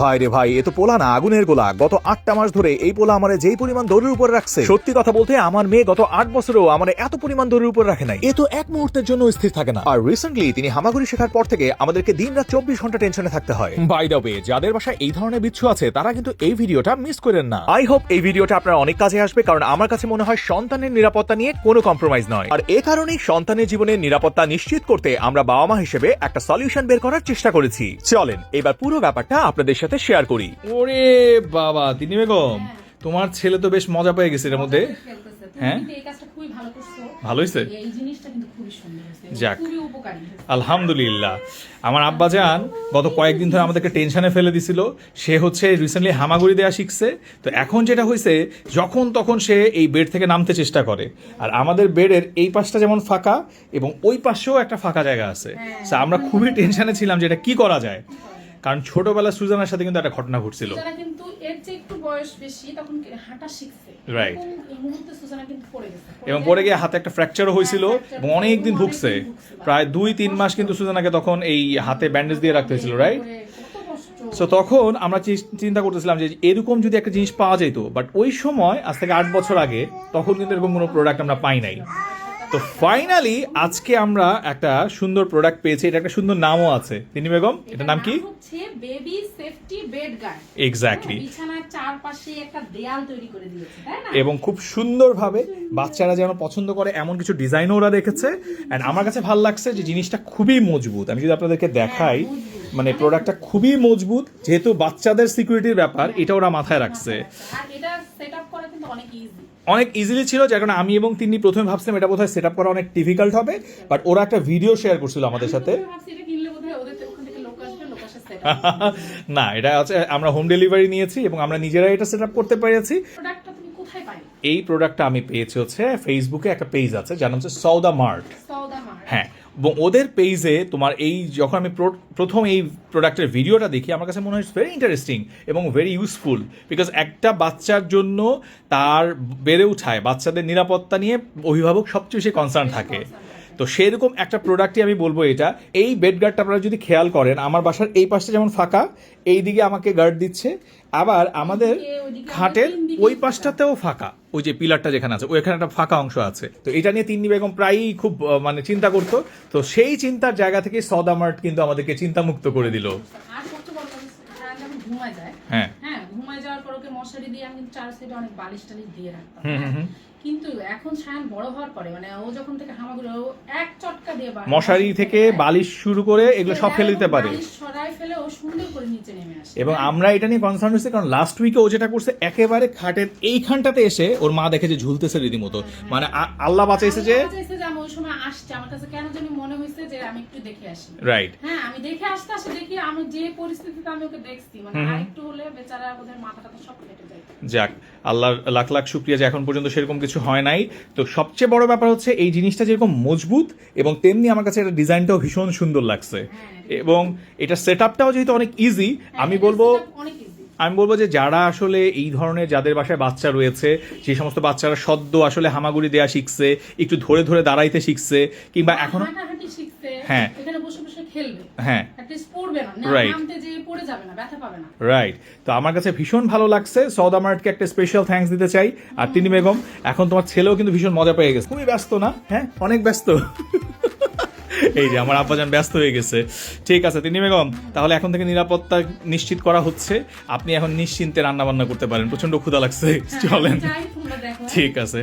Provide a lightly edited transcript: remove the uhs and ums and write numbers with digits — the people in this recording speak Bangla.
ভাই রে ভাই, এ তো পোলা না, আগুনের গোলা। গত 8টা মাস ধরে এই পোলা আমারে যেই পরিমাণ দৌড়ের উপর রাখছে, সত্যি কথা বলতে আমার মেয়ে গত 8 বছরেও আমারে এত পরিমাণ দৌড়ের উপর রাখে নাই। এ তো এক মুহূর্তের জন্য স্থির থাকে না। আর রিসেন্টলি তিনি হামাগুড়ি শেখার পর থেকে আমাদেরকে দিনরাত 24 ঘন্টা টেনশনে থাকতে হয়। বাই দ্য ওয়ে, যাদের বাসায় এই ধরনের বিচ্ছু আছে তারা কিন্তু এই ভিডিওটা মিস করেন না। আই হোপ এই ভিডিওটা আপনার অনেক কাজে আসবে, কারণ আমার কাছে মনে হয় সন্তানের নিরাপত্তা নিয়ে কোনো কম্প্রোমাইজ নয়। আর এ কারণেই সন্তানের জীবনের নিরাপত্তা নিশ্চিত করতে আমরা বাবা মা হিসেবে একটা সলিউশন বের করার চেষ্টা করেছি। চলেন এবার পুরো ব্যাপারটা আপনাদের সাথে শেয়ার করি। ওরে বাবা, তিনি বেগম, তোমার ছেলে তো বেশ মজা পেয়ে গেছে এর মধ্যে। হ্যাঁ, ভালো হয়েছে, যাক আলহামদুলিল্লাহ। আমার আব্বাজান গত কয়েকদিন ধরে আমাদেরকে টেনশনে ফেলে দিছিল। সে হচ্ছে রিসেন্টলি হামাগুড়ি দেওয়া শিখছে। তো এখন যেটা হয়েছে, যখন তখন সে এই বেড থেকে নামতে চেষ্টা করে। আর আমাদের বেডের এই পাশটা যেমন ফাঁকা এবং ওই পাশেও একটা ফাঁকা জায়গা আছে। আমরা খুবই টেনশনে ছিলাম যে এটা কি করা যায়, কারণ ছোটবেলা সুজানার সাথে কিন্তু একটা ঘটনা ঘটছিল। কিন্তু এর যে একটু বয়স বেশি, তখন হাঁটা শিখছে, রাইট, এই মুহূর্তে সুজানা কিন্তু পড়ে গেছে, এবং পড়ে গিয়ে হাতে একটা ফ্র্যাকচারও হয়েছিল এবং অনেক দিন ভুগছে, প্রায় 2-3 মাস কিন্তু সুজানাকে তখন এই হাতে ব্যান্ডেজ দিয়ে রাখতে হয়েছিল, রাইট? সো তখন আমরা চিন্তা করতেছিলাম যে এরকম যদি একটা জিনিস পাওয়া যেত, বাট ওই সময় আজ থেকে 8 বছর আগে তখন কিন্তু এরকম কোনো প্রোডাক্ট আমরা পাই নাই। তো ফাইনালি আজকে আমরা একটা সুন্দর প্রোডাক্ট পেয়েছি। এটা একটা সুন্দর নামও আছে। তিনি বেগম, এটার নাম কি? হচ্ছে baby safety bed guard. Exactly, বিছানার চারপাশে একটা দেয়াল তৈরি করে দিয়েছে, তাই না? এবং খুব সুন্দরভাবে বাচ্চারা যেন পছন্দ করে এমন কিছু ডিজাইনও ওরা রেখেছে। এন্ড আমার কাছে ভালো লাগছে যে জিনিসটা খুবই মজবুত। আমি যদি আপনাদেরকে দেখাই, মানে প্রোডাক্টটা খুবই মজবুত, যেহেতু বাচ্চাদের সিকিউরিটির ব্যাপার, এটা ওরা মাথায় রাখছে। আর এটা সেটআপ করা কিন্তু অনেক ইজি, অনেক ইজিলি ছিল, যার কারণে আমি এবং তিনি প্রথমে ভাবছিলাম এটা বোধহয় সেট আপ করা অনেক ডিফিকাল্ট হবে, বাট ওরা একটা ভিডিও শেয়ার করছিল আমাদের সাথে। না, এটা হচ্ছে আমরা হোম ডেলিভারি নিয়েছি এবং আমরা নিজেরাই এটা সেট আপ করতে পেরেছি। এই প্রোডাক্টটা আমি পেয়েছি হচ্ছে ফেসবুকে, একটা পেজ আছে যার নাম হচ্ছে সৌদা মার্ট। হ্যাঁ, এবং ওদের পেজে তোমার এই যখন আমি প্রথম এই প্রোডাক্টের ভিডিওটা দেখি, আমার কাছে মনে হয় ভেরি ইন্টারেস্টিং এবং ভেরি ইউজফুল, বিকজ একটা বাচ্চার জন্য তার বেড়ে উঠায় বাচ্চাদের নিরাপত্তা নিয়ে অভিভাবক সবচেয়ে বেশি কনসার্ন থাকে। তো সেরকম একটা প্রোডাক্টই আমি বলবো এটা। এই বেড গার্ডটা আপনারা যদি খেয়াল করেন, আমার বাসার এই পাশটা যেমন ফাঁকা, এই দিকে আমাকে গার্ড দিচ্ছে, আবার আমাদের খাটের ওই পাশটাতেও ফাঁকা, ওই যে পিলারটা যেখানে আছে ওইখানে একটা ফাঁকা অংশ আছে। তো এটা নিয়ে তিন্নি বেগম প্রায়ই খুব মানে চিন্তা করতো। তো সেই চিন্তার জায়গা থেকে সৌদা মার্ট কিন্তু আমাদেরকে চিন্তামুক্ত করে দিল। হ্যাঁ, ঘুমায় যাওয়ার পর ওকে মশারি দিয়ে আমি চার সাইডে অনেক বালিশ টালিশ দিয়ে রাখতাম। কিন্তু এখন সায়ন বড় হওয়ার পরে, মানে ও যখন থেকে হামাগুড়ি, ও এক চটকা দিয়ে মশারি থেকে বালিশ শুরু করে এগুলো সব ফেলে দিতে পারে, সরাই ফেলে ও সুন্দর করে নিচে নেমে আসে। এবং আমরা এটা নিয়ে কনসার্ন হয়েছি, কারণ লাস্ট উইকে ও যেটা করছে, একেবারে খাটের এইখানটাতে এসে ওর মা দেখে যে ঝুলতেছে রীতিমতো, মানে আল্লাহ বাঁচাইছে যে আমি ওই সময় আসছে, আমার কাছে কেন জানি মনে হয়েছে যে আমি একটু দেখে আসি। রাইট, হ্যাঁ, আমি দেখে আসতে আসে দেখি আমি যে পরিস্থিতিতে আমি ওকে দেখছি, মানে আরেকটু হলে বেচারা ওদের মাথাটা তো সব কেটে যায়। যাক, আল্লাহ লাখ লাখ শুকরিয়া যে এখন পর্যন্ত সেরকম কিছু হয় নাই। তো সবচেয়ে বড় ব্যাপার হচ্ছে এই জিনিসটা যেরকম মজবুত, এবং তেমনি আমার কাছে এটা ডিজাইনটাও ভীষণ সুন্দর লাগছে, এবং এটা সেট আপটাও যেহেতু অনেক ইজি, আমি বলবো যে যারা আসলে এই ধরনের, যাদের বাসায় বাচ্চা রয়েছে, যে সমস্ত বাচ্চারা সদ্য আসলে হামাগুড়ি দেয়া শিখছে, একটু ধরে ধরে দাঁড়াইতে শিখছে, কিংবা এখনো হ্যাঁ হ্যাঁ রাইট, তো আমার কাছে ভীষণ ভালো লাগছে। সৌদা মার্টকে একটা স্পেশাল থ্যাঙ্কস দিতে চাই। আর তিনি বেগম, এখন তোমার ছেলেও কিন্তু ভীষণ মজা পেয়ে গেছে। খুবই ব্যস্ত না? হ্যাঁ, অনেক ব্যস্ত। এই যে আমার আব্বাজান ব্যস্ত হয়ে গেছে। ঠিক আছে তিনি বেগম, তাহলে এখন থেকে নিরাপত্তা নিশ্চিত করা হচ্ছে, আপনি এখন নিশ্চিন্তে রান্না বান্না করতে পারেন। প্রচন্ড ক্ষুধা লাগছে, চলেন। ঠিক আছে।